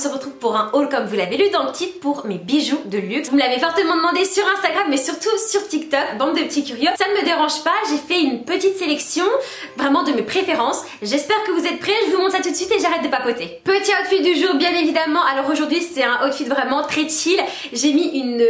se retrouve pour un haul comme vous l'avez lu dans le titre pour mes bijoux de luxe. Vous me l'avez fortement demandé sur Instagram mais surtout sur TikTok, bande de petits curieux. Ça ne me dérange pas, j'ai fait une petite sélection vraiment de mes préférences. J'espère que vous êtes prêts, je vous montre ça tout de suite et j'arrête de papoter. Petit outfit du jour bien évidemment, alors aujourd'hui c'est un outfit vraiment très chill. J'ai mis une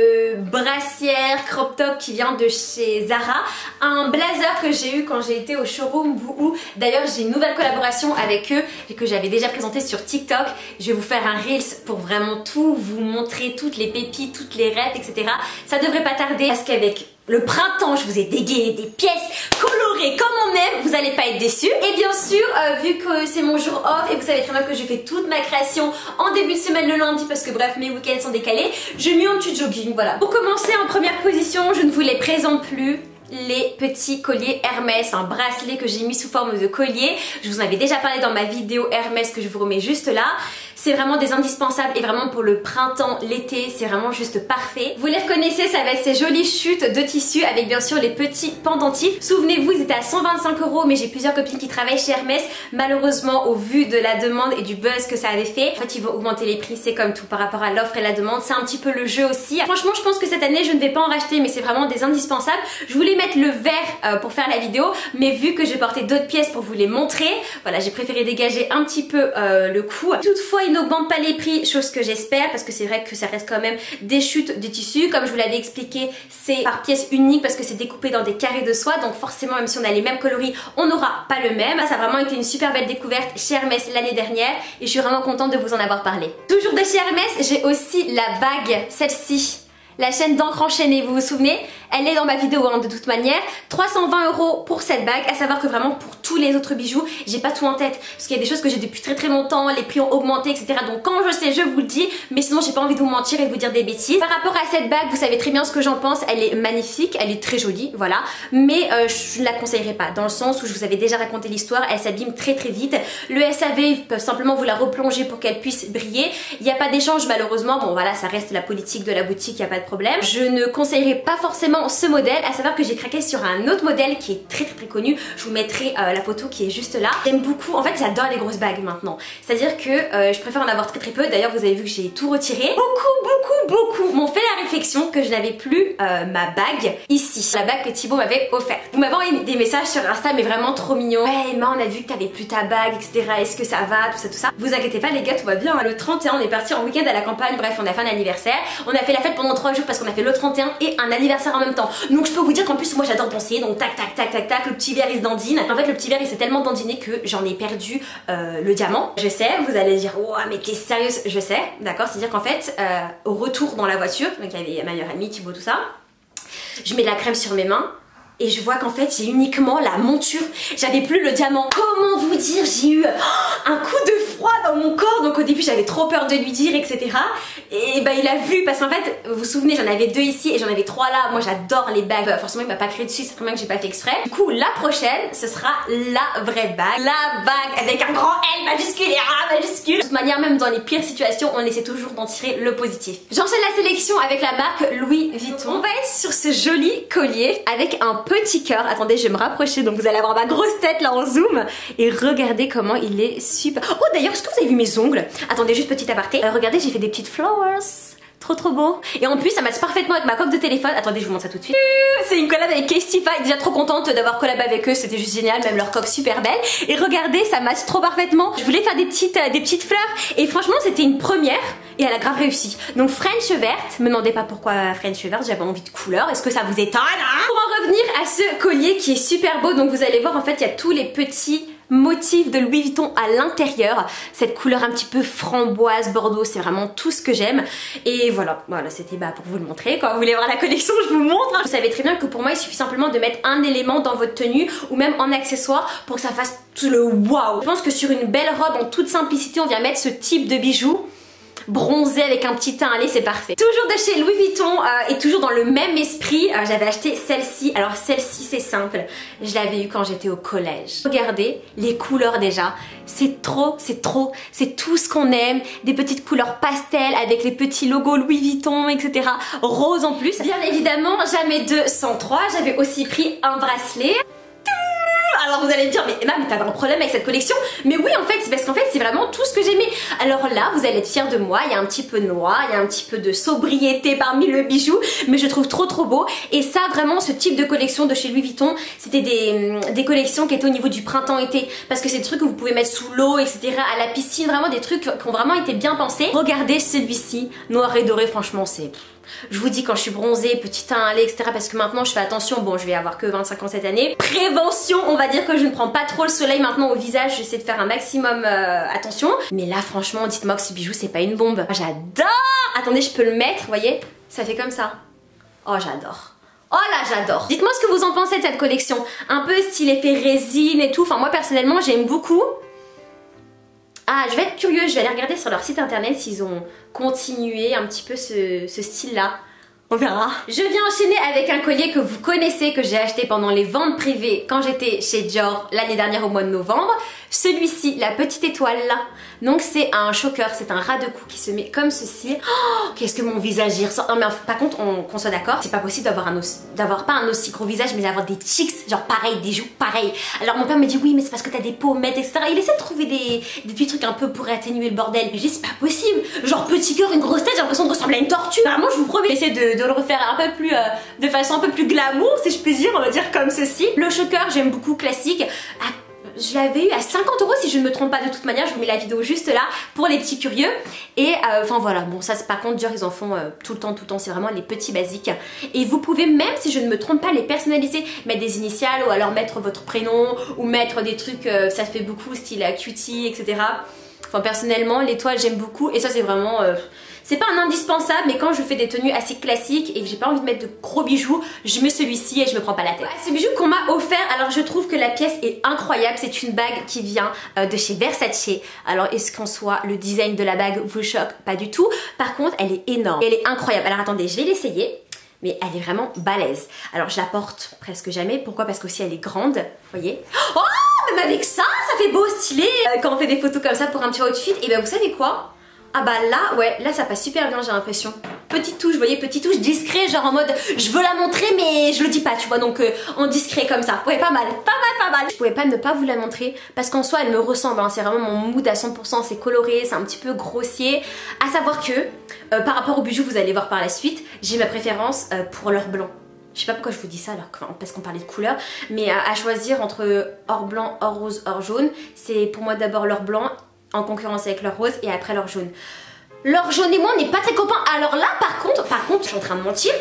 brassière crop top qui vient de chez Zara, un blazer que j'ai eu quand j'ai été au showroom Bouhou. D'ailleurs j'ai une nouvelle collaboration avec eux et que j'avais déjà présenté sur TikTok. Je vais vous faire un reels pour vraiment tout vous montrer, toutes les pépites, toutes les rêves, etc. Ça devrait pas tarder parce qu'avec le printemps, je vous ai dégainé des pièces colorées comme on aime, vous allez pas être déçus. Et bien sûr, vu que c'est mon jour off et vous savez très bien que je fais toute ma création en début de semaine le lundi parce que bref mes week-ends sont décalés, j'ai mis un petit jogging, voilà. Pour commencer en première position, je ne vous les présente plus. Les petits colliers Hermès, un bracelet que j'ai mis sous forme de collier. Je vous en avais déjà parlé dans ma vidéo Hermès que je vous remets juste là. C'est vraiment des indispensables et vraiment pour le printemps, l'été, c'est vraiment juste parfait. Vous les reconnaissez, ça va être ces jolies chutes de tissu avec bien sûr les petits pendentifs. Souvenez-vous, ils étaient à 125 € mais j'ai plusieurs copines qui travaillent chez Hermès. Malheureusement, au vu de la demande et du buzz que ça avait fait, en fait ils vont augmenter les prix, c'est comme tout par rapport à l'offre et la demande. C'est un petit peu le jeu aussi. Franchement, je pense que cette année, je ne vais pas en racheter mais c'est vraiment des indispensables. Je voulais mettre le vert pour faire la vidéo mais vu que j'ai porté d'autres pièces pour vous les montrer, voilà, j'ai préféré dégager un petit peu le coût. Toutefois, ils n'augmentent pas les prix, chose que j'espère parce que c'est vrai que ça reste quand même des chutes de tissu. Comme je vous l'avais expliqué, c'est par pièce unique parce que c'est découpé dans des carrés de soie, donc forcément même si on a les mêmes coloris, on n'aura pas le même. Ça a vraiment été une super belle découverte chez Hermès l'année dernière et je suis vraiment contente de vous en avoir parlé. Toujours de chez Hermès, j'ai aussi la bague, celle-ci. La chaîne d'encre enchaînée, vous vous souvenez? Elle est dans ma vidéo de toute manière. 320 € pour cette bague, à savoir que vraiment pour tous les autres bijoux, j'ai pas tout en tête. Parce qu'il y a des choses que j'ai depuis très longtemps, les prix ont augmenté, etc. Donc quand je sais, je vous le dis, mais sinon j'ai pas envie de vous mentir et de vous dire des bêtises. Par rapport à cette bague, vous savez très bien ce que j'en pense, elle est magnifique, elle est très jolie, voilà. Mais je ne la conseillerais pas, dans le sens où je vous avais déjà raconté l'histoire, elle s'abîme très vite. Le SAV, ils peuvent simplement vous la replonger pour qu'elle puisse briller. Il n'y a pas d'échange malheureusement, bon voilà, ça reste la politique de la boutique, il n'y a pas de problème. Je ne conseillerais pas forcément ce modèle, à savoir que j'ai craqué sur un autre modèle qui est très connu. Je vous mettrai la photo qui est juste là. J'aime beaucoup, en fait j'adore les grosses bagues maintenant. C'est-à-dire que je préfère en avoir très peu. D'ailleurs vous avez vu que j'ai tout retiré. Beaucoup m'ont fait la réflexion que je n'avais plus ma bague ici. La bague que Thibaut m'avait offerte. Vous m'avez envoyé des messages sur Insta mais vraiment trop mignons. Ouais Emma, on a vu que t'avais plus ta bague, etc. Est-ce que ça va, tout ça. Vous inquiétez pas les gars, tout va bien. Le 31 on est parti en week-end à la campagne. Bref, on a fait un anniversaire. On a fait la fête pendant 3 jours parce qu'on a fait le 31 et un anniversaire en même temps. Donc je peux vous dire qu'en plus moi j'adore danser. Donc tac, le petit verre il se dandine. En fait le petit verre il s'est tellement dandiné que j'en ai perdu le diamant. Je sais, vous allez dire oh mais t'es sérieuse? Je sais, d'accord. C'est-à-dire qu'en fait au retour dans la voiture, donc il y avait ma meilleure amie, Thibaut, tout ça, je mets de la crème sur mes mains. Et je vois qu'en fait j'ai uniquement la monture, j'avais plus le diamant. Comment vous dire, j'ai eu un coup de froid dans mon corps. Donc au début j'avais trop peur de lui dire, etc. Et bah il a vu parce qu'en fait vous vous souvenez j'en avais 2 ici et j'en avais 3 là. Moi j'adore les bagues, forcément il m'a pas créé dessus, c'est très bien que j'ai pas fait exprès. Du coup la prochaine ce sera la vraie bague. La bague avec un grand L majuscule et A majuscule. De toute manière même dans les pires situations on essaie toujours d'en tirer le positif. J'enchaîne la sélection avec la marque Louis Vuitton. On va être sur ce joli collier avec un petit cœur. Attendez, je vais me rapprocher donc vous allez avoir ma grosse tête là en zoom et regardez comment il est super. Oh d'ailleurs, est-ce que vous avez vu mes ongles? Attendez, juste petit aparté. Regardez, j'ai fait des petites flowers. Trop beau. Et en plus ça matche parfaitement avec ma coque de téléphone. Attendez, je vous montre ça tout de suite. C'est une collab avec Castify. Déjà trop contente d'avoir collab avec eux, c'était juste génial, même leur coque super belle. Et regardez, ça matche trop parfaitement. Je voulais faire des petites fleurs et franchement c'était une première et elle a grave réussi. Donc French verte, me demandez pas pourquoi French verte, j'avais envie de couleur. Est-ce que ça vous étonne hein? Pour en revenir à ce collier qui est super beau, donc vous allez voir en fait il y a tous les petits motif de Louis Vuitton à l'intérieur, cette couleur un petit peu framboise bordeaux, c'est vraiment tout ce que j'aime. Et voilà c'était pour vous le montrer. Quand vous voulez voir la collection je vous montre. Vous savez très bien que pour moi il suffit simplement de mettre un élément dans votre tenue ou même en accessoire pour que ça fasse tout le waouh. Je pense que sur une belle robe en toute simplicité on vient mettre ce type de bijoux bronzé avec un petit teint, allez c'est parfait. Toujours de chez Louis Vuitton et toujours dans le même esprit, j'avais acheté celle-ci. Alors celle-ci c'est simple, je l'avais eu quand j'étais au collège. Regardez les couleurs déjà, c'est tout ce qu'on aime. Des petites couleurs pastel avec les petits logos Louis Vuitton, etc. Rose en plus. Bien évidemment jamais 2 sans 3, j'avais aussi pris un bracelet. Alors vous allez me dire, mais Emma, mais t'as un problème avec cette collection? Mais oui, en fait, c'est parce qu'en fait, c'est vraiment tout ce que j'aimais. Alors là, vous allez être fiers de moi, il y a un petit peu noir, il y a un petit peu de sobriété parmi le bijou, mais je trouve trop beau. Et ça, vraiment, ce type de collection de chez Louis Vuitton, c'était des collections qui étaient au niveau du printemps-été, parce que c'est des trucs que vous pouvez mettre sous l'eau, etc., à la piscine, vraiment des trucs qui ont vraiment été bien pensés. Regardez celui-ci, noir et doré, franchement, c'est... Je vous dis, quand je suis bronzée, petit teint allé, etc. Parce que maintenant je fais attention, bon je vais avoir que 25 ans cette année. Prévention, on va dire que je ne prends pas trop le soleil maintenant au visage. J'essaie de faire un maximum attention. Mais là franchement, dites-moi que ce bijou c'est pas une bombe. J'adore. Attendez, je peux le mettre, vous voyez? Ça fait comme ça. Oh j'adore. Oh là j'adore. Dites-moi ce que vous en pensez de cette collection. Un peu style effet résine et tout. Enfin moi personnellement j'aime beaucoup. Ah, je vais être curieuse, je vais aller regarder sur leur site internet s'ils ont continué un petit peu ce style-là. On verra. Je viens enchaîner avec un collier que vous connaissez, que j'ai acheté pendant les ventes privées quand j'étais chez Dior l'année dernière au mois de novembre. Celui-ci, la petite étoile là. Donc c'est un choker, c'est un ras de cou qui se met comme ceci. Oh, qu'est-ce que mon visage y ressort. Non mais par contre, qu'on soit d'accord, c'est pas possible d'avoir pas un aussi gros visage, mais d'avoir des cheeks, genre pareil, des joues pareil. Alors mon père me dit oui, mais c'est parce que t'as des pommettes, etc. Il essaie de trouver des petits trucs un peu pour atténuer le bordel. Mais je dis c'est pas possible. Genre petit cœur, une grosse tête, j'ai l'impression de ressembler à une tortue. Vraiment, je vous promets, j'essaie de le refaire un peu plus, de façon un peu plus glamour, si je puis dire, on va dire comme ceci. Le choker, j'aime beaucoup, classique. Je l'avais eu à 50 € si je ne me trompe pas, de toute manière, je vous mets la vidéo juste là pour les petits curieux. Et enfin voilà, bon ça par contre Dior ils en font tout le temps, c'est vraiment les petits basiques. Et vous pouvez même, si je ne me trompe pas, les personnaliser, mettre des initiales ou alors mettre votre prénom ou mettre des trucs, ça fait beaucoup style cutie, etc. Enfin personnellement l'étoile j'aime beaucoup et ça c'est vraiment... c'est pas un indispensable, mais quand je fais des tenues assez classiques et que j'ai pas envie de mettre de gros bijoux, je mets celui-ci et je me prends pas la tête. Ce bijou qu'on m'a offert, alors je trouve que la pièce est incroyable. C'est une bague qui vient de chez Versace. Alors est-ce qu'en soit le design de la bague vous choque? Pas du tout. Par contre, elle est énorme. Elle est incroyable. Alors attendez, je vais l'essayer. Mais elle est vraiment balèze. Alors je la porte presque jamais. Pourquoi? Parce qu'aussi elle est grande. Vous voyez? Oh, même avec ça, ça fait beau, stylé. Quand on fait des photos comme ça pour un petit outfit. Et ben vous savez quoi? Ah bah là, ouais, là ça passe super bien, j'ai l'impression. Petite touche, vous voyez, petite touche discret, genre en mode je veux la montrer mais je le dis pas, tu vois, donc en discret comme ça. Ouais, pas mal. Je pouvais pas ne pas vous la montrer parce qu'en soi elle me ressemble, hein. C'est vraiment mon mood à 100%, c'est coloré, c'est un petit peu grossier. À savoir que par rapport aux bijoux, vous allez voir par la suite, j'ai ma préférence pour l'or blanc. Je sais pas pourquoi je vous dis ça alors parce qu'on parlait de couleur, mais à choisir entre or blanc, or rose, or jaune, c'est pour moi d'abord l'or blanc en concurrence avec l'or rose et après l'or jaune. L'or jaune et moi on n'est pas très copains. Alors là par contre je suis en train de mentir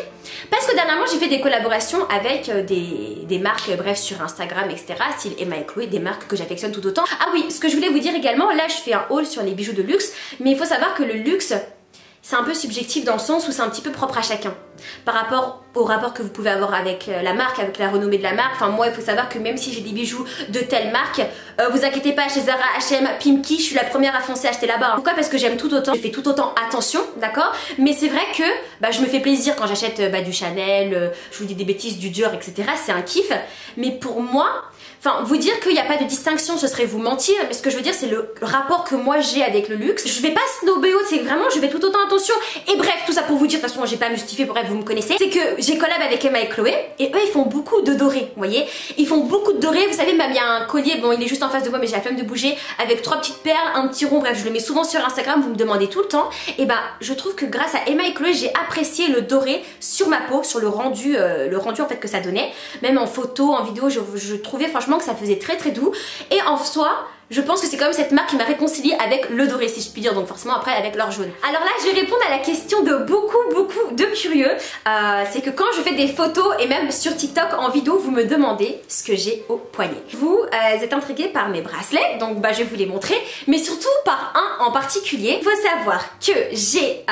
parce que dernièrement j'ai fait des collaborations avec des marques, bref, sur Instagram, etc. style Emma et Chloé, des marques que j'affectionne tout autant. Ah oui, ce que je voulais vous dire également, là je fais un haul sur les bijoux de luxe, mais il faut savoir que le luxe c'est un peu subjectif dans le sens où c'est un petit peu propre à chacun. Par rapport au rapport que vous pouvez avoir avec la marque, avec la renommée de la marque. Enfin moi il faut savoir que même si j'ai des bijoux de telle marque, vous inquiétez pas, chez Zara, H&M, Pimki, je suis la première à foncer acheter là-bas. Pourquoi? Parce que j'aime tout autant, je fais tout autant attention, d'accord? Mais c'est vrai que je me fais plaisir quand j'achète du Chanel, je vous dis des bêtises, du Dior, etc. C'est un kiff. Mais pour moi, enfin vous dire qu'il n'y a pas de distinction ce serait vous mentir, mais ce que je veux dire c'est le rapport que moi j'ai avec le luxe. Je vais pas snobber haute, c'est vraiment je fais tout autant attention. Et bref, tout ça pour vous dire, de toute façon j'ai pas à me justifier, bref vous me connaissez, c'est que j'ai collab avec Emma et Chloé et eux ils font beaucoup de dorés, vous voyez, ils font beaucoup de dorés. Vous savez, même il y a un collier, bon il est juste en face de moi mais j'ai la flemme de bouger, avec 3 petites perles, un petit rond, bref je le mets souvent sur Instagram, vous me demandez tout le temps. Et je trouve que grâce à Emma et Chloé j'ai apprécié le doré sur ma peau, sur le rendu en fait que ça donnait, même en photo, en vidéo, je trouvais franchement que ça faisait très doux. Et en soi je pense que c'est quand même cette marque qui m'a réconciliée avec le doré, si je puis dire, donc forcément après avec l'or jaune. Alors là je vais répondre à la question de beaucoup de curieux. C'est que quand je fais des photos et même sur TikTok en vidéo, vous me demandez ce que j'ai au poignet. Vous êtes intrigués par mes bracelets, donc je vais vous les montrer, mais surtout par un en particulier. Il faut savoir que j'ai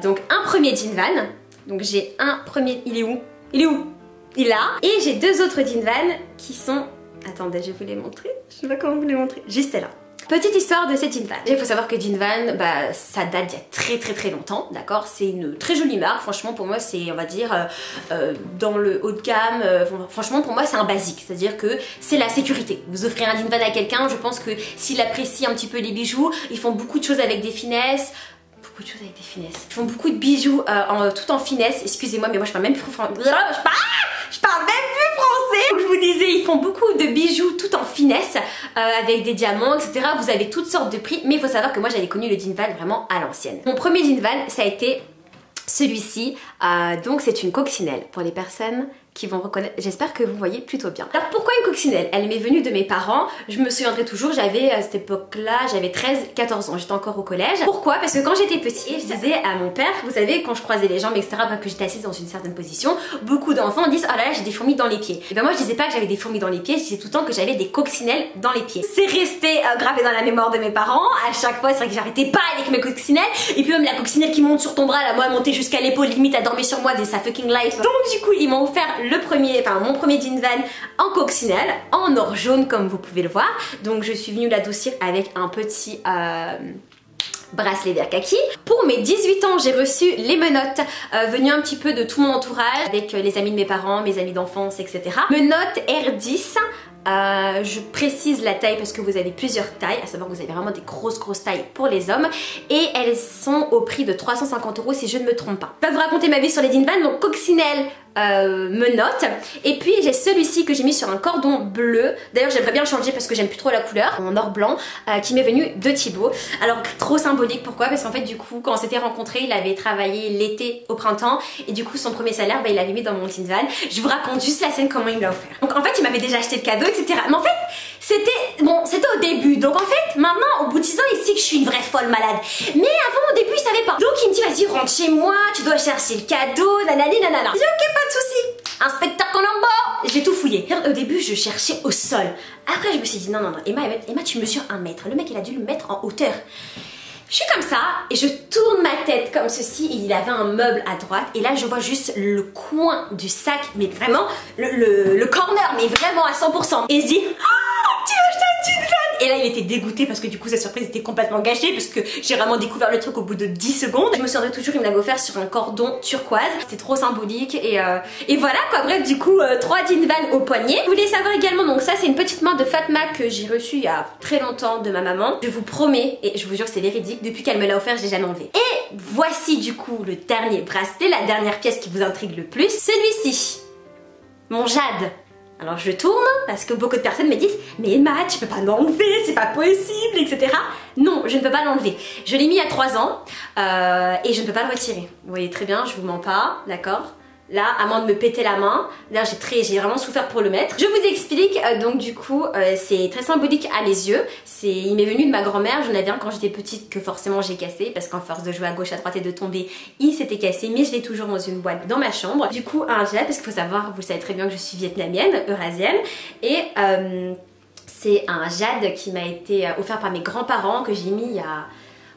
donc un premier jean van, donc j'ai un premier, il est où? Il est là. Et j'ai 2 autres jean van qui sont... Attendez, je vais vous les montrer. Je sais pas comment vous les montrer. Juste là. Petite histoire de cette jean van. Il faut savoir que jean van, ça date d'il y a très longtemps, d'accord. C'est une très jolie marque. Franchement, pour moi, c'est, on va dire, dans le haut de gamme. Franchement, pour moi, c'est un basique. C'est-à-dire que c'est la sécurité. Vous offrez un jean van à quelqu'un, je pense que s'il apprécie un petit peu les bijoux, ils font beaucoup de choses avec des finesses. Beaucoup de choses avec des finesses. Ils font beaucoup de bijoux tout en finesse. Excusez-moi, mais moi je parle même plus français. Je parle même plus français. Donc je vous disais, ils font beaucoup de bijoux tout en finesse, avec des diamants, etc. Vous avez toutes sortes de prix, mais il faut savoir que moi j'avais connu le Dinval vraiment à l'ancienne. Mon premier Dinval, ça a été celui-ci, donc c'est une coccinelle pour les personnes qui vont reconnaître, j'espère que vous voyez plutôt bien. Alors pourquoi une coccinelle? Elle m'est venue de mes parents, je me souviendrai toujours, j'avais à cette époque-là, j'avais 13-14 ans, j'étais encore au collège. Pourquoi? Parce que quand j'étais petite, je disais à mon père, vous savez, quand je croisais les jambes, etc., que j'étais assise dans une certaine position, beaucoup d'enfants disent, oh là là, j'ai des fourmis dans les pieds. Et ben moi je disais pas que j'avais des fourmis dans les pieds, je disais tout le temps que j'avais des coccinelles dans les pieds. C'est resté gravé dans la mémoire de mes parents, à chaque fois, c'est vrai que j'arrêtais pas avec mes coccinelles, et puis même la coccinelle qui monte sur ton bras, là, moi, elle montait jusqu'à l'épaule, limite à dormir sur moi, c'est sa fucking life. Donc du coup, ils m'ont offert mon premier Dinval en coccinelle, en or jaune comme vous pouvez le voir. Donc je suis venue l'adoucir avec un petit bracelet vert kaki. Pour mes 18 ans, j'ai reçu les menottes venues un petit peu de tout mon entourage, avec les amis de mes parents, mes amis d'enfance, etc. Menottes R10. Je précise la taille parce que vous avez plusieurs tailles, à savoir que vous avez vraiment des grosses tailles pour les hommes, et elles sont au prix de 350 € si je ne me trompe pas. Je vais vous raconter ma vie sur les Dinval, donc coccinelle, menottes, et puis j'ai celui-ci que j'ai mis sur un cordon bleu. D'ailleurs j'aimerais bien le changer parce que j'aime plus trop la couleur, en or blanc, qui m'est venu de Thibaut. Alors trop symbolique, pourquoi? Parce qu'en fait du coup quand on s'était rencontrés, il avait travaillé l'été au printemps, et du coup son premier salaire, il l'avait mis dans mon Dinval. Je vous raconte juste la scène, comment il me l'a offert. Donc en fait il m'avait déjà acheté le cadeau, etc. Mais en fait c'était au début, donc en fait maintenant au bout de 10 ans il sait que je suis une vraie folle malade, mais avant au début il savait pas. Donc il me dit vas-y rentre chez moi, tu dois chercher le cadeau, nanani nanana. J'ai dit ok, pas de soucis, inspecteur Colombo. J'ai tout fouillé. Au début je cherchais au sol, après je me suis dit non Emma tu mesures 1 mètre, le mec il a dû le mettre en hauteur. Je suis comme ça et je tourne ma tête comme ceci, et il avait un meuble à droite, et là je vois juste le coin du sac, mais vraiment le corner, mais vraiment à 100%. Et je dis ah, tu as acheté un Dinval. Et là il était dégoûté parce que du coup sa surprise était complètement gâchée, parce que j'ai vraiment découvert le truc au bout de 10 secondes. Je me souviendrai toujours, il me l'avait offert sur un cordon turquoise, c'était trop symbolique, et voilà quoi. Bref, du coup 3 Dinval au poignet. Vous voulez savoir également, donc ça c'est une petite main de Fatma que j'ai reçue il y a très longtemps de ma maman. Je vous promets, et je vous jure que c'est véridique, depuis qu'elle me l'a offert je l'ai jamais enlevé. Et voici du coup le dernier bracelet, la dernière pièce qui vous intrigue le plus, celui-ci, mon jade. Alors je tourne parce que beaucoup de personnes me disent mais Emma tu peux pas l'enlever, c'est pas possible, etc. Non, je ne peux pas l'enlever. Je l'ai mis il y a 3 ans et je ne peux pas le retirer. Vous voyez très bien, je vous mens pas, d'accord? Là, à moins de me péter la main, là j'ai vraiment souffert pour le mettre. Je vous explique, donc du coup, c'est très symbolique à mes yeux. Il m'est venu de ma grand-mère, j'en avais un quand j'étais petite que forcément j'ai cassé, parce qu'en force de jouer à gauche, à droite et de tomber, il s'était cassé, mais je l'ai toujours dans une boîte dans ma chambre. Du coup, un jade, parce qu'il faut savoir, vous le savez très bien que je suis vietnamienne, eurasienne, et c'est un jade qui m'a été offert par mes grands-parents, que j'ai mis il y a...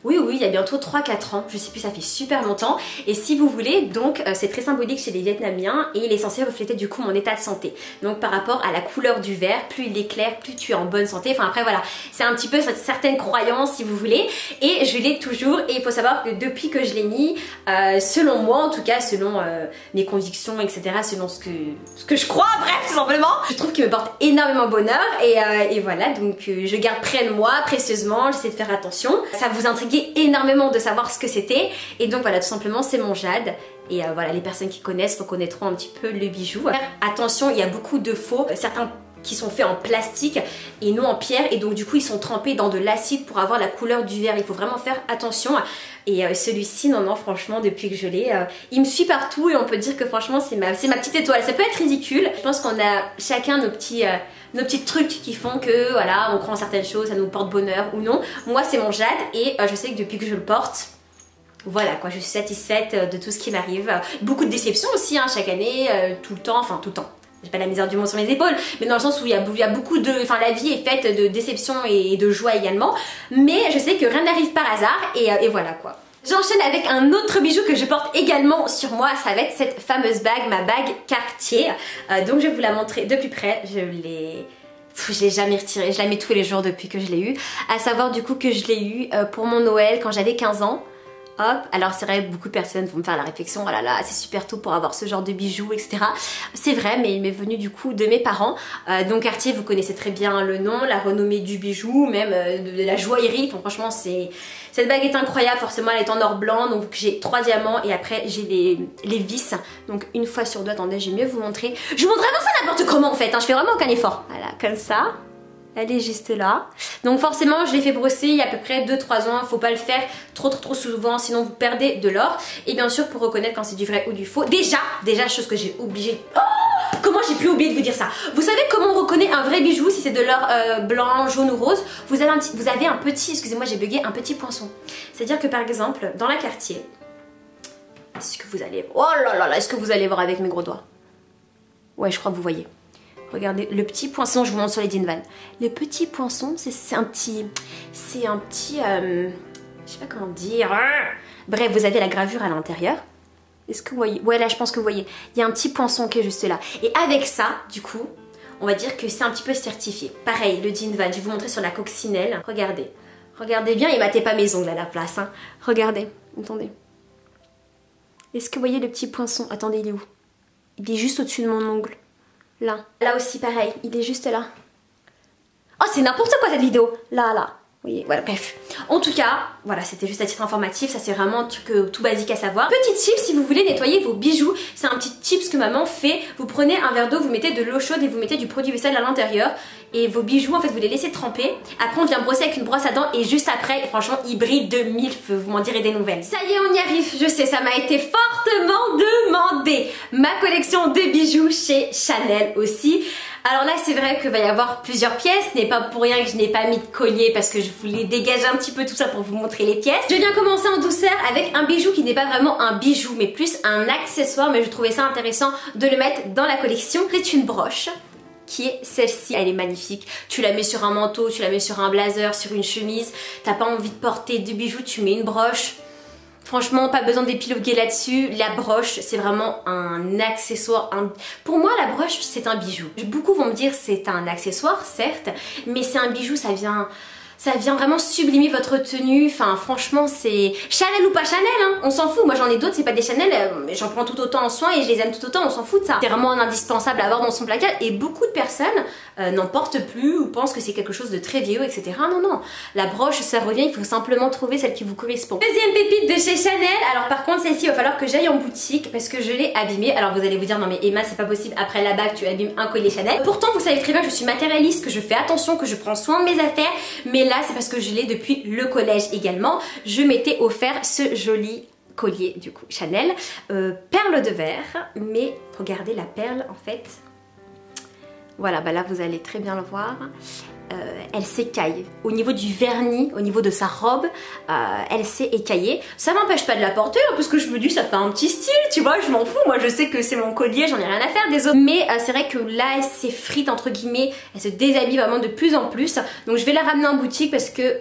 Oui, il y a bientôt 3-4 ans, je sais plus, ça fait super longtemps. Et si vous voulez, donc c'est très symbolique chez les Vietnamiens, et il est censé refléter du coup mon état de santé. Donc par rapport à la couleur du verre, plus il est clair, plus tu es en bonne santé. Enfin après voilà, c'est un petit peu cette certaine croyance si vous voulez. Et je l'ai toujours, et il faut savoir que depuis que je l'ai mis, selon moi en tout cas, selon mes convictions, etc., selon ce que je crois, bref tout simplement, je trouve qu'il me porte énormément bonheur. Et voilà, donc je garde près de moi précieusement, j'essaie de faire attention. Ça vous intrigue énormément de savoir ce que c'était, et donc voilà, tout simplement c'est mon jade. Et voilà, les personnes qui connaissent reconnaîtront un petit peu le bijou. Attention, il y a beaucoup de faux, certains qui sont faits en plastique et non en pierre, et donc du coup ils sont trempés dans de l'acide pour avoir la couleur du verre. Il faut vraiment faire attention. Et celui-ci, non franchement, depuis que je l'ai, il me suit partout, et on peut dire que franchement c'est ma petite étoile. Ça peut être ridicule, je pense qu'on a chacun nos petits trucs qui font que voilà, on croit en certaines choses, ça nous porte bonheur ou non. Moi c'est mon jade, et je sais que depuis que je le porte, voilà quoi, je suis satisfaite de tout ce qui m'arrive. Beaucoup de déceptions aussi hein, chaque année, tout le temps, enfin tout le temps. J'ai pas la misère du monde sur mes épaules, mais dans le sens où il y a beaucoup de... Enfin la vie est faite de déceptions et de joie également, mais je sais que rien n'arrive par hasard, et voilà quoi. J'enchaîne avec un autre bijou que je porte également sur moi, ça va être cette fameuse bague, ma bague Cartier. Donc je vais vous la montrer de plus près, je l'ai jamais retirée, je la mets tous les jours depuis que je l'ai eue. À savoir du coup que je l'ai eue pour mon Noël quand j'avais 15 ans. Hop, alors c'est vrai, beaucoup de personnes vont me faire la réflexion, oh là là, c'est super tôt pour avoir ce genre de bijoux, etc. C'est vrai, mais il m'est venu du coup de mes parents. Donc Cartier, vous connaissez très bien le nom, la renommée du bijou, même de la joaillerie. Enfin, franchement, cette bague est incroyable. Forcément, elle est en or blanc, donc j'ai 3 diamants et après j'ai les vis. Donc une fois sur deux, attendez, je vais mieux vous montrer. Je vous montre vraiment ça n'importe comment en fait, hein. Je fais vraiment aucun effort. Voilà, comme ça. Elle est juste là. Donc forcément, je l'ai fait brosser il y a à peu près 2-3 ans. Il ne faut pas le faire trop souvent, sinon vous perdez de l'or. Et bien sûr, pour reconnaître quand c'est du vrai ou du faux. Déjà, chose que j'ai oublié. Oh, comment j'ai pu oublier de vous dire ça? Vous savez comment on reconnaît un vrai bijou si c'est de l'or blanc, jaune ou rose? Vous avez un petit, excusez-moi, j'ai bugué, un petit poinçon. C'est-à-dire que par exemple, dans la Cartier, est-ce que vous allez... Oh là là là, est-ce que vous allez voir avec mes gros doigts? Ouais, je crois que vous voyez. Regardez, le petit poinçon, je vous montre sur les Dinvan. Le petit poinçon, c'est un petit... je sais pas comment dire. Bref, vous avez la gravure à l'intérieur. Est-ce que vous voyez? Ouais, là, je pense que vous voyez. Il y a un petit poinçon qui est juste là. Et avec ça, du coup, on va dire que c'est un petit peu certifié. Pareil, le Dinvan, je vais vous montrer sur la coccinelle. Regardez. Regardez bien et battez pas mes ongles à la place. Hein. Regardez. Attendez. Est-ce que vous voyez le petit poinçon? Attendez, il est où? Il est juste au-dessus de mon ongle. Là. Là aussi pareil, il est juste là. Oh, c'est n'importe quoi cette vidéo. Là, là. Oui, voilà, bref. En tout cas, voilà, c'était juste à titre informatif. Ça, c'est vraiment un truc tout basique à savoir. Petit tip, si vous voulez nettoyer vos bijoux, c'est un petit tip ce que maman fait. Vous prenez un verre d'eau, vous mettez de l'eau chaude et vous mettez du produit vaisselle à l'intérieur. Et vos bijoux, en fait, vous les laissez tremper. Après, on vient brosser avec une brosse à dents. Et juste après, franchement, ils brillent de mille feux. Vous m'en direz des nouvelles. Ça y est, on y arrive. Je sais, ça m'a été fortement demandé. Ma collection de bijoux chez Chanel aussi. Alors là, c'est vrai qu'il va y avoir plusieurs pièces. Ce n'est pas pour rien que je n'ai pas mis de collier parce que je voulais dégager un petit peu tout ça pour vous montrer les pièces. Je viens commencer en douceur avec un bijou qui n'est pas vraiment un bijou, mais plus un accessoire. Mais je trouvais ça intéressant de le mettre dans la collection. C'est une broche qui est celle-ci. Elle est magnifique. Tu la mets sur un manteau, tu la mets sur un blazer, sur une chemise. T'as pas envie de porter de bijoux, tu mets une broche. Franchement, pas besoin d'épiloguer là-dessus. La broche, c'est vraiment un accessoire. Pour moi, la broche, c'est un bijou. Beaucoup vont me dire c'est un accessoire, certes, mais c'est un bijou, ça vient vraiment sublimer votre tenue. Enfin, franchement, c'est Chanel ou pas Chanel, hein. On s'en fout. Moi, j'en ai d'autres, c'est pas des Chanel, mais j'en prends tout autant en soin et je les aime tout autant. On s'en fout de ça. C'est vraiment un indispensable à avoir dans son placard et beaucoup de personnes n'en portent plus ou pensent que c'est quelque chose de très vieux, etc. Non, non. La broche, ça revient. Il faut simplement trouver celle qui vous correspond. Deuxième pépite de chez Chanel. Alors, par contre, celle-ci, il va falloir que j'aille en boutique parce que je l'ai abîmée. Alors, vous allez vous dire, non, mais Emma, c'est pas possible. Après la bague, tu abîmes un collier Chanel. Pourtant, vous savez très bien que je suis matérialiste, que je fais attention, que je prends soin de mes affaires. Mais là, c'est parce que je l'ai depuis le collège également. Je m'étais offert ce joli collier du coup Chanel, perle de verre, mais regardez la perle en fait. Voilà, bah là vous allez très bien le voir. Elle s'écaille. Au niveau du vernis, au niveau de sa robe, elle s'est écaillée. Ça m'empêche pas de la porter, hein, parce que je me dis ça fait un petit style, tu vois, je m'en fous. Moi je sais que c'est mon collier, j'en ai rien à faire des autres. Mais c'est vrai que là elle s'effrite entre guillemets, elle se déshabille vraiment de plus en plus. Donc je vais la ramener en boutique parce que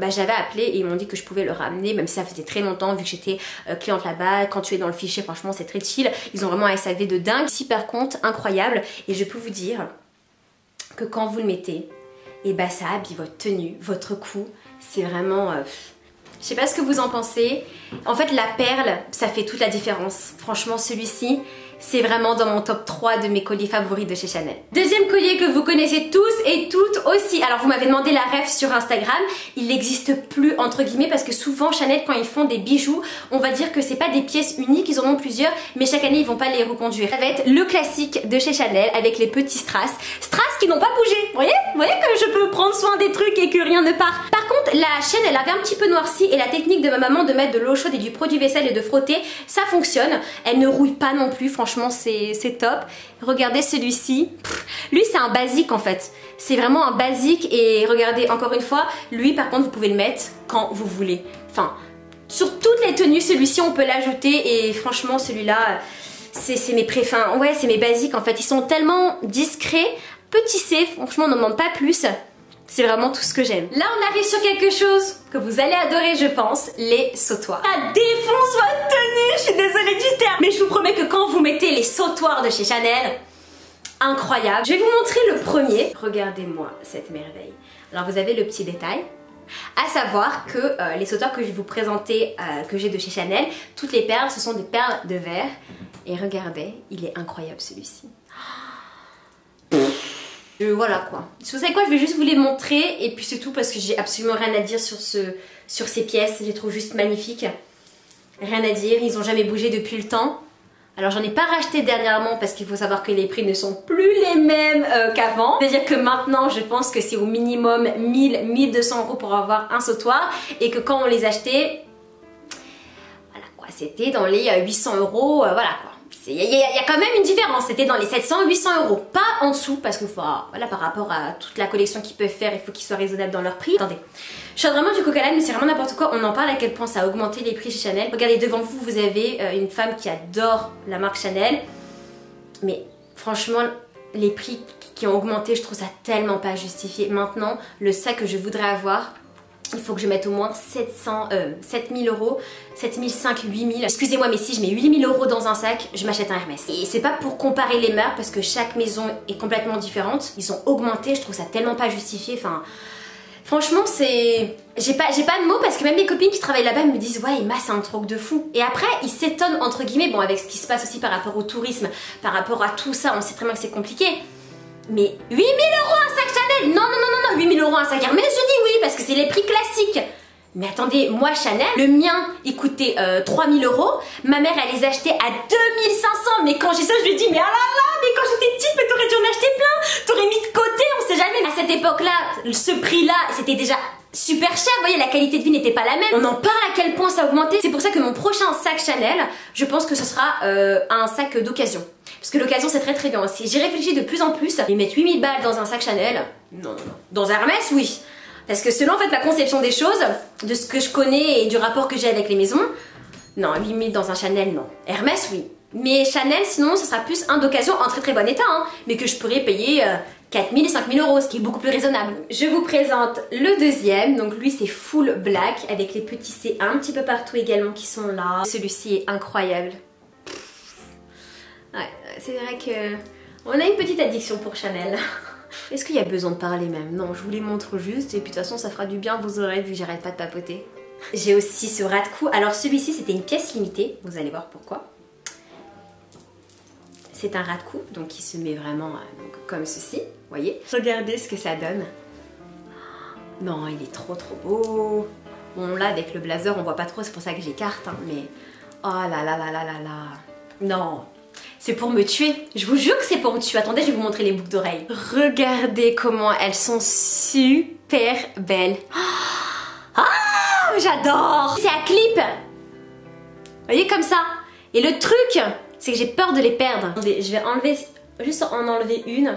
j'avais appelé et ils m'ont dit que je pouvais le ramener, même si ça faisait très longtemps vu que j'étais cliente là-bas. Quand tu es dans le fichier, franchement c'est très chill. Ils ont vraiment un SAV de dingue. Ici par contre, incroyable. Et je peux vous dire que quand vous le mettez, et bah ça habille votre tenue, votre cou, c'est vraiment... je sais pas ce que vous en pensez. En fait la perle, ça fait toute la différence. Franchement celui-ci, c'est vraiment dans mon top 3 de mes colliers favoris de chez Chanel. Deuxième collier que vous connaissez tous et toutes aussi. Alors vous m'avez demandé la ref sur Instagram. Il n'existe plus entre guillemets parce que souvent Chanel quand ils font des bijoux, on va dire que c'est pas des pièces uniques, ils en ont plusieurs, mais chaque année ils vont pas les reconduire. Ça va être le classique de chez Chanel avec les petits strass. Strass qui n'ont pas bougé. Vous voyez que je peux prendre soin des trucs et que rien ne part. Par contre la chaîne elle avait un petit peu noirci et la technique de ma maman de mettre de l'eau chaude et du produit vaisselle et de frotter, ça fonctionne. Elle ne rouille pas non plus, franchement c'est top. Regardez celui-ci, lui c'est un basique en fait, c'est vraiment un basique et regardez encore une fois, lui par contre vous pouvez le mettre quand vous voulez. Enfin, sur toutes les tenues celui-ci on peut l'ajouter et franchement celui-là c'est mes préfins, ouais c'est mes basiques en fait, ils sont tellement discrets, petits, franchement on n'en demande pas plus. C'est vraiment tout ce que j'aime. Là, on arrive sur quelque chose que vous allez adorer, je pense, les sautoirs. Ça défonce votre tenue, je suis désolée du terme. Mais je vous promets que quand vous mettez les sautoirs de chez Chanel, incroyable. Je vais vous montrer le premier. Regardez-moi cette merveille. Alors, vous avez le petit détail. À savoir que les sautoirs que je vais vous présenter, que j'ai de chez Chanel, toutes les perles, ce sont des perles de verre. Et regardez, il est incroyable celui-ci. Voilà quoi. Vous savez quoi, je vais juste vous les montrer et puis c'est tout parce que j'ai absolument rien à dire sur ces pièces. Je les trouve juste magnifiques. Rien à dire, ils ont jamais bougé depuis le temps. Alors j'en ai pas racheté dernièrement parce qu'il faut savoir que les prix ne sont plus les mêmes qu'avant. C'est-à-dire que maintenant je pense que c'est au minimum 1000-1200 € pour avoir un sautoir et que quand on les achetait, voilà quoi, c'était dans les 800 €, voilà quoi. Il y a quand même une différence, c'était dans les 700-800 €, pas en dessous parce que voilà, par rapport à toute la collection qu'ils peuvent faire, il faut qu'ils soient raisonnables dans leur prix. Attendez, je suis vraiment du coq à l'âne, mais c'est vraiment n'importe quoi, on en parle à quel point ça a augmenté les prix chez Chanel. Regardez devant vous, vous avez une femme qui adore la marque Chanel, mais franchement les prix qui ont augmenté, je trouve ça tellement pas justifié. Maintenant, le sac que je voudrais avoir, il faut que je mette au moins 7000 €, 7500, 8000. Excusez-moi, mais si je mets 8000 € dans un sac, je m'achète un Hermès. Et c'est pas pour comparer les marques parce que chaque maison est complètement différente. Ils ont augmenté, je trouve ça tellement pas justifié. Enfin, franchement, c'est... J'ai pas de mots parce que même mes copines qui travaillent là-bas me disent ouais, Emma, c'est un truc de fou. Et après, ils s'étonnent entre guillemets, bon, avec ce qui se passe aussi par rapport au tourisme, par rapport à tout ça, on sait très bien que c'est compliqué. Mais 8000 € un sac Chanel? Non, non, non, non, non, 8000 € un sac Hermès, je dis oui, parce que c'est les prix classiques. Mais attendez, moi Chanel, le mien, il coûtait 3000 €. Ma mère, elle les achetait à 2500. Mais quand j'ai ça, je lui dis, mais ah là là, mais quand j'étais petite, mais t'aurais dû en acheter plein. T'aurais mis de côté, on sait jamais. À cette époque-là, ce prix-là, c'était déjà super cher. Vous voyez, la qualité de vie n'était pas la même. On en parle à quel point ça a augmenté. C'est pour ça que mon prochain sac Chanel, je pense que ce sera un sac d'occasion. Parce que l'occasion c'est très très bien aussi. J'y réfléchis de plus en plus. Mais mettre 8000 balles dans un sac Chanel, non, non, non. Dans un Hermès, oui. Parce que selon en fait ma conception des choses, de ce que je connais et du rapport que j'ai avec les maisons, non, 8000 dans un Chanel, non. Hermès, oui. Mais Chanel, sinon, ce sera plus un d'occasion en très très bon état, hein, mais que je pourrais payer 4000 et 5000 €, ce qui est beaucoup plus raisonnable. Je vous présente le deuxième, donc lui c'est full black, avec les petits C un petit peu partout également qui sont là. Celui-ci est incroyable. Ouais, c'est vrai que on a une petite addiction pour Chanel. Est-ce qu'il y a besoin de parler même? Non, je vous les montre juste et puis de toute façon ça fera du bien à vos oreilles vu que j'arrête pas de papoter. J'ai aussi ce ras de cou. Alors celui-ci c'était une pièce limitée, vous allez voir pourquoi. C'est un ras de cou, donc il se met vraiment donc, comme ceci, voyez. Regardez ce que ça donne. Non, il est trop trop beau. Bon là avec le blazer on voit pas trop, c'est pour ça que j'écarte, hein, mais... Oh là là là là là là. Non. C'est pour me tuer. Je vous jure que c'est pour me tuer. Attendez, je vais vous montrer les boucles d'oreilles. Regardez comment elles sont super belles. Ah, j'adore. C'est à clip. Vous voyez comme ça. Et le truc, c'est que j'ai peur de les perdre. Attendez, je vais enlever, juste en enlever une.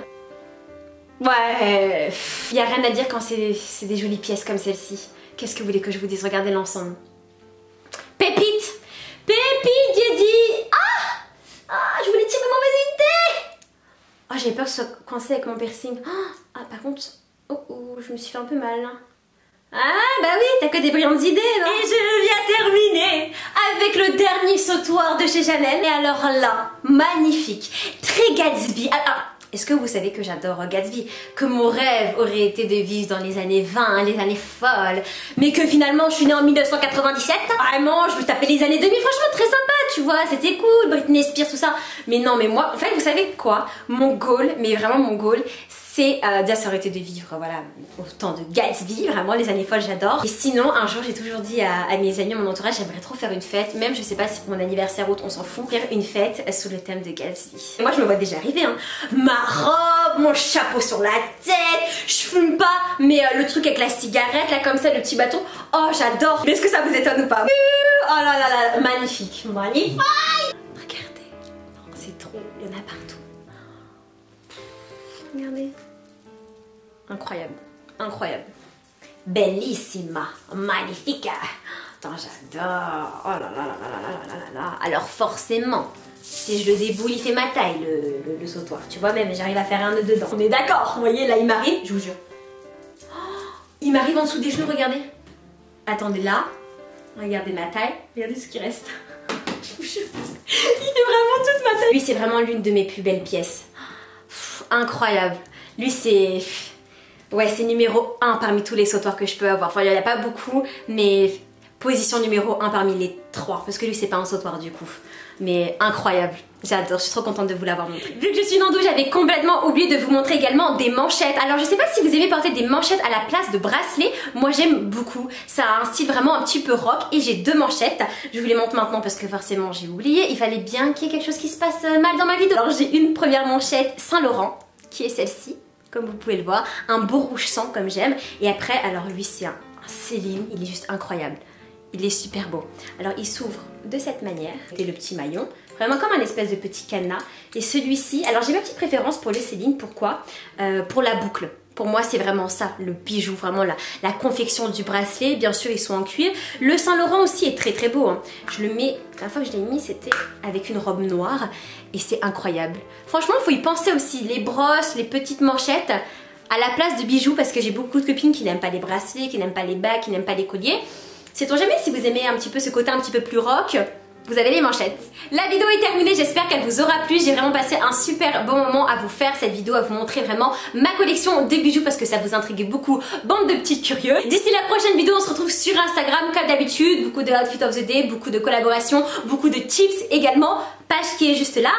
Ouais. Il n'y a rien à dire quand c'est des jolies pièces comme celle-ci. Qu'est-ce que vous voulez que je vous dise? Regardez l'ensemble. Pépite. Pépite, j'ai dit. Ah, je voulais tirer mauvaise idée. Oh, j'avais peur que ce soit coincé avec mon piercing. Ah, par contre, oh, je me suis fait un peu mal. Ah, bah oui, t'as que des brillantes idées, non? Et je viens terminer avec le dernier sautoir de chez Chanel. Et alors là, magnifique, très Gatsby. Est-ce que vous savez que j'adore Gatsby? Que mon rêve aurait été de vivre dans les années 20, les années folles. Mais que finalement je suis née en 1997. Vraiment, je me tapais les années 2000, franchement très sympa, tu vois, c'était cool, Britney Spears, tout ça. Mais non, mais moi, en fait, vous savez quoi? Mon goal, mais vraiment mon goal, c'est déjà ça aurait été de vivre, voilà, au temps de Gatsby, vraiment les années folles j'adore. Et sinon un jour j'ai toujours dit à mes amis, à mon entourage, j'aimerais trop faire une fête, même je sais pas si pour mon anniversaire ou autre, on s'en fout, faire une fête sous le thème de Gatsby. Et moi je me vois déjà arriver, hein. Ma robe, mon chapeau sur la tête, je fume pas, mais le truc avec la cigarette là comme ça, le petit bâton, oh j'adore. Est-ce que ça vous étonne ou pas? Oh là là là, magnifique, magnifique. Regardez, c'est trop, il y en a partout. Regardez. Incroyable. Incroyable. Bellissima. Magnifique. Attends, j'adore. Oh là là là là là là là là là. Alors forcément, si je le déboule, il fait ma taille, le sautoir. Tu vois, même j'arrive à faire un nœud dedans. On est d'accord. Vous voyez, là, il m'arrive, je vous jure. Oh, il m'arrive en dessous des genoux, regardez. Attendez, là. Regardez ma taille. Regardez ce qui reste. Je vous jure. Il fait vraiment toute ma taille. Lui, c'est vraiment l'une de mes plus belles pièces. Incroyable. Lui c'est... Ouais, c'est numéro 1 parmi tous les sautoirs que je peux avoir. Enfin, il n'y en a pas beaucoup, mais position numéro 1 parmi les 3. Parce que lui, c'est pas un sautoir du coup. Mais incroyable. J'adore, je suis trop contente de vous l'avoir montré. Vu que je suis Nandou, j'avais complètement oublié de vous montrer également des manchettes. Alors je sais pas si vous aimez porter des manchettes à la place de bracelets. Moi j'aime beaucoup. Ça a un style vraiment un petit peu rock et j'ai 2 manchettes. Je vous les montre maintenant parce que forcément j'ai oublié. Il fallait bien qu'il y ait quelque chose qui se passe mal dans ma vidéo. Alors j'ai une première manchette Saint-Laurent qui est celle-ci. Comme vous pouvez le voir. Un beau rouge sang comme j'aime. Et après, alors lui c'est un Céline. Il est juste incroyable. Il est super beau. Alors il s'ouvre de cette manière. C'est le petit maillon. Vraiment comme un espèce de petit cadenas. Et celui-ci, alors j'ai ma petite préférence pour le Céline. Pourquoi pour la boucle. Pour moi c'est vraiment ça, le bijou, vraiment la confection du bracelet. Bien sûr ils sont en cuir. Le Saint-Laurent aussi est très très beau. Hein. Je le mets, la fois que je l'ai mis c'était avec une robe noire. Et c'est incroyable. Franchement il faut y penser aussi. Les brosses, les petites manchettes à la place de bijoux. Parce que j'ai beaucoup de copines qui n'aiment pas les bracelets, qui n'aiment pas les bagues, qui n'aiment pas les colliers. Sait-on jamais si vous aimez un petit peu ce côté un petit peu plus rock, vous avez les manchettes. La vidéo est terminée, j'espère qu'elle vous aura plu. J'ai vraiment passé un super bon moment à vous faire cette vidéo, à vous montrer vraiment ma collection de bijoux parce que ça vous intrigue beaucoup, bande de petits curieux. D'ici la prochaine vidéo, on se retrouve sur Instagram comme d'habitude. Beaucoup de outfit of the day, beaucoup de collaborations, beaucoup de tips également. Page qui est juste là.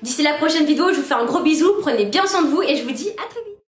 D'ici la prochaine vidéo, je vous fais un gros bisou, prenez bien soin de vous et je vous dis à très vite.